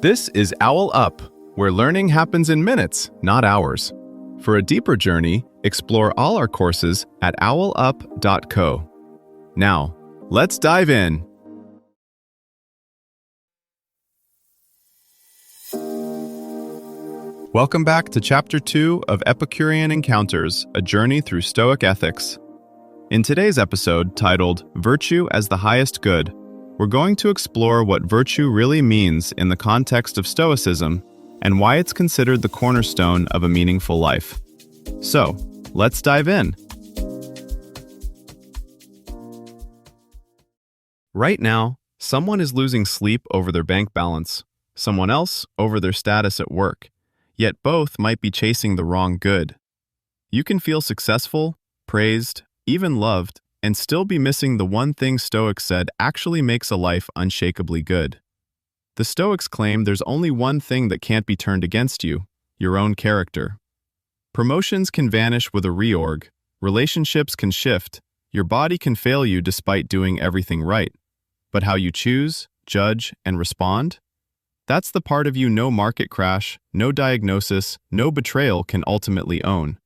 This is OwlUp, where learning happens in minutes, not hours. For a deeper journey, explore all our courses at owlup.co. Now, let's dive in. Welcome back to Chapter 2 of Epicurean Encounters, a journey through Stoic ethics. In today's episode, titled Virtue as the Highest Good, we're going to explore what virtue really means in the context of Stoicism and why it's considered the cornerstone of a meaningful life. So, let's dive in. Right now, someone is losing sleep over their bank balance, someone else over their status at work, yet both might be chasing the wrong good. You can feel successful, praised, even loved, and still be missing the one thing Stoics said actually makes a life unshakably good. The Stoics claim there's only one thing that can't be turned against you, your own character. Promotions can vanish with a reorg, relationships can shift, your body can fail you despite doing everything right. But how you choose, judge, and respond? That's the part of you no market crash, no diagnosis, no betrayal can ultimately own.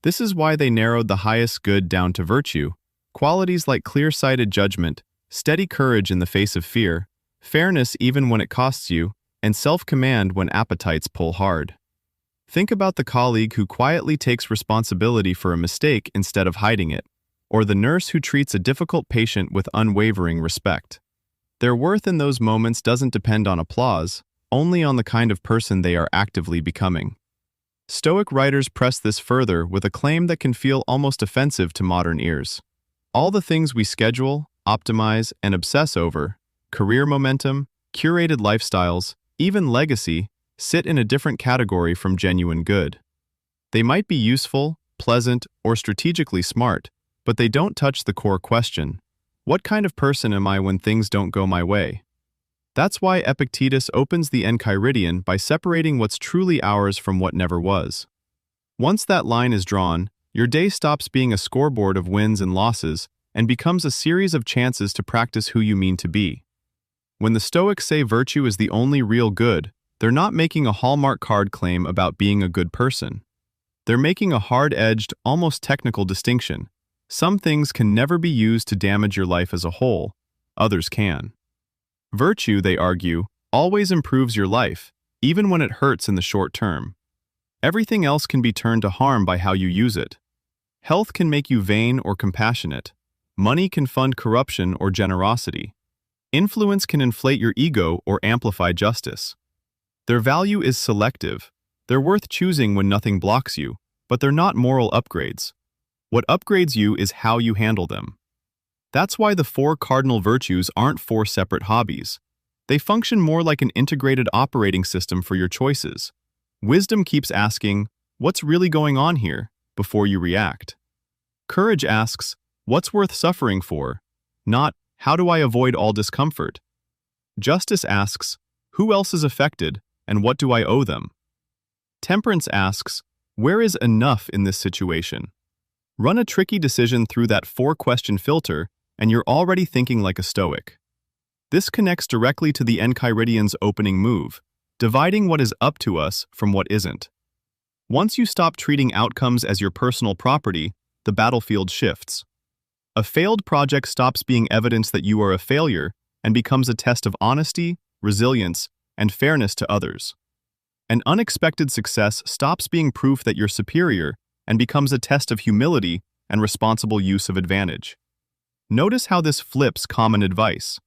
This is why they narrowed the highest good down to virtue, qualities like clear-sighted judgment, steady courage in the face of fear, fairness even when it costs you, and self-command when appetites pull hard. Think about the colleague who quietly takes responsibility for a mistake instead of hiding it, or the nurse who treats a difficult patient with unwavering respect. Their worth in those moments doesn't depend on applause, only on the kind of person they are actively becoming. Stoic writers press this further with a claim that can feel almost offensive to modern ears. All the things we schedule, optimize, and obsess over, career momentum, curated lifestyles, even legacy, sit in a different category from genuine good. They might be useful, pleasant, or strategically smart, but they don't touch the core question: what kind of person am I when things don't go my way? That's why Epictetus opens the Enchiridion by separating what's truly ours from what never was. Once that line is drawn, your day stops being a scoreboard of wins and losses and becomes a series of chances to practice who you mean to be. When the Stoics say virtue is the only real good, they're not making a Hallmark card claim about being a good person. They're making a hard-edged, almost technical distinction. Some things can never be used to damage your life as a whole, others can. Virtue, they argue, always improves your life, even when it hurts in the short term. Everything else can be turned to harm by how you use it. Health can make you vain or compassionate. Money can fund corruption or generosity. Influence can inflate your ego or amplify justice. Their value is selective. They're worth choosing when nothing blocks you, but they're not moral upgrades. What upgrades you is how you handle them. That's why the 4 cardinal virtues aren't 4 separate hobbies. They function more like an integrated operating system for your choices. Wisdom keeps asking, "What's really going on here?" before you react. Courage asks, "What's worth suffering for?" not, "How do I avoid all discomfort?" Justice asks, "Who else is affected, and what do I owe them?" Temperance asks, "Where is enough in this situation?" Run a tricky decision through that 4-question filter, and you're already thinking like a Stoic. This connects directly to the Enchiridian's opening move, dividing what is up to us from what isn't. Once you stop treating outcomes as your personal property, the battlefield shifts. A failed project stops being evidence that you are a failure and becomes a test of honesty, resilience, and fairness to others. An unexpected success stops being proof that you're superior and becomes a test of humility and responsible use of advantage. Notice how this flips common advice.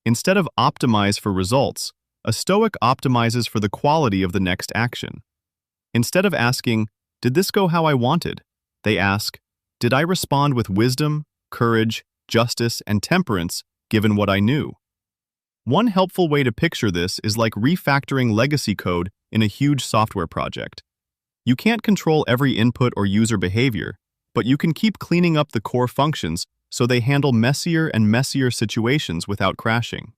Instead of optimize for results, a Stoic optimizes for the quality of the next action. Instead of asking, "Did this go how I wanted?" they ask, "Did I respond with wisdom, courage, justice, and temperance given what I knew?" One helpful way to picture this is like refactoring legacy code in a huge software project. You can't control every input or user behavior, but you can keep cleaning up the core functions so they handle messier and messier situations without crashing.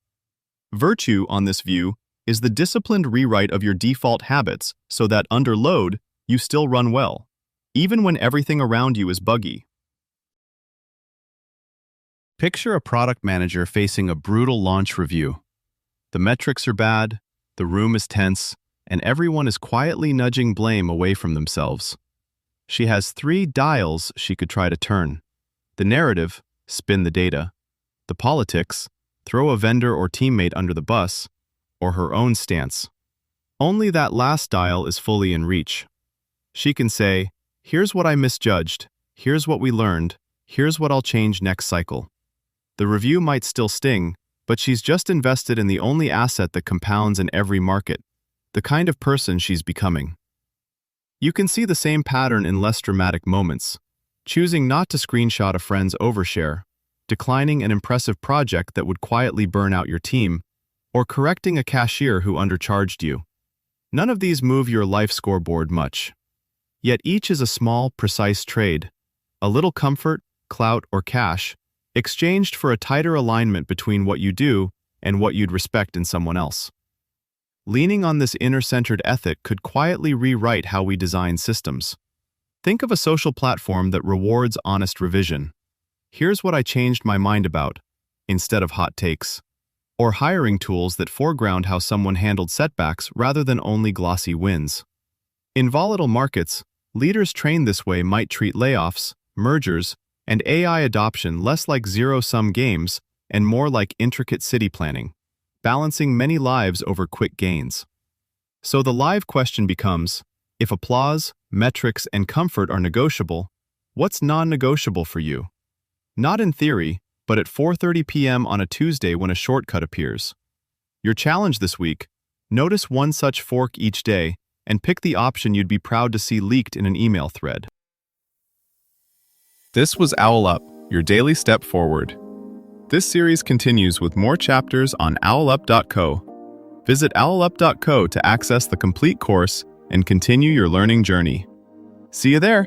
Virtue, on this view, is the disciplined rewrite of your default habits so that under load, you still run well, even when everything around you is buggy. Picture a product manager facing a brutal launch review. The metrics are bad, The room is tense, and everyone is quietly nudging blame away from themselves. She has 3 dials she could try to turn. The narrative, spin the data. The politics, throw a vendor or teammate under the bus, or her own stance. Only that last dial is fully in reach. She can say, here's what I misjudged, here's what we learned, here's what I'll change next cycle. The review might still sting, but she's just invested in the only asset that compounds in every market, the kind of person she's becoming. You can see the same pattern in less dramatic moments, choosing not to screenshot a friend's overshare, declining an impressive project that would quietly burn out your team, or correcting a cashier who undercharged you. None of these move your life scoreboard much. Yet each is a small, precise trade, a little comfort, clout, or cash, exchanged for a tighter alignment between what you do and what you'd respect in someone else. Leaning on this inner-centered ethic could quietly rewrite how we design systems. Think of a social platform that rewards honest revision. Here's what I changed my mind about, instead of hot takes. Or hiring tools that foreground how someone handled setbacks rather than only glossy wins. In volatile markets, leaders trained this way might treat layoffs, mergers, and AI adoption less like zero-sum games and more like intricate city planning, balancing many lives over quick gains. So the live question becomes, if applause, metrics, and comfort are negotiable, what's non-negotiable for you? Not in theory, but at 4:30 p.m. on a Tuesday when a shortcut appears. Your challenge this week: notice one such fork each day and pick the option you'd be proud to see leaked in an email thread. This was OwlUp, your daily step forward. This series continues with more chapters on OwlUp.co. Visit OwlUp.co to access the complete course and continue your learning journey. See you there!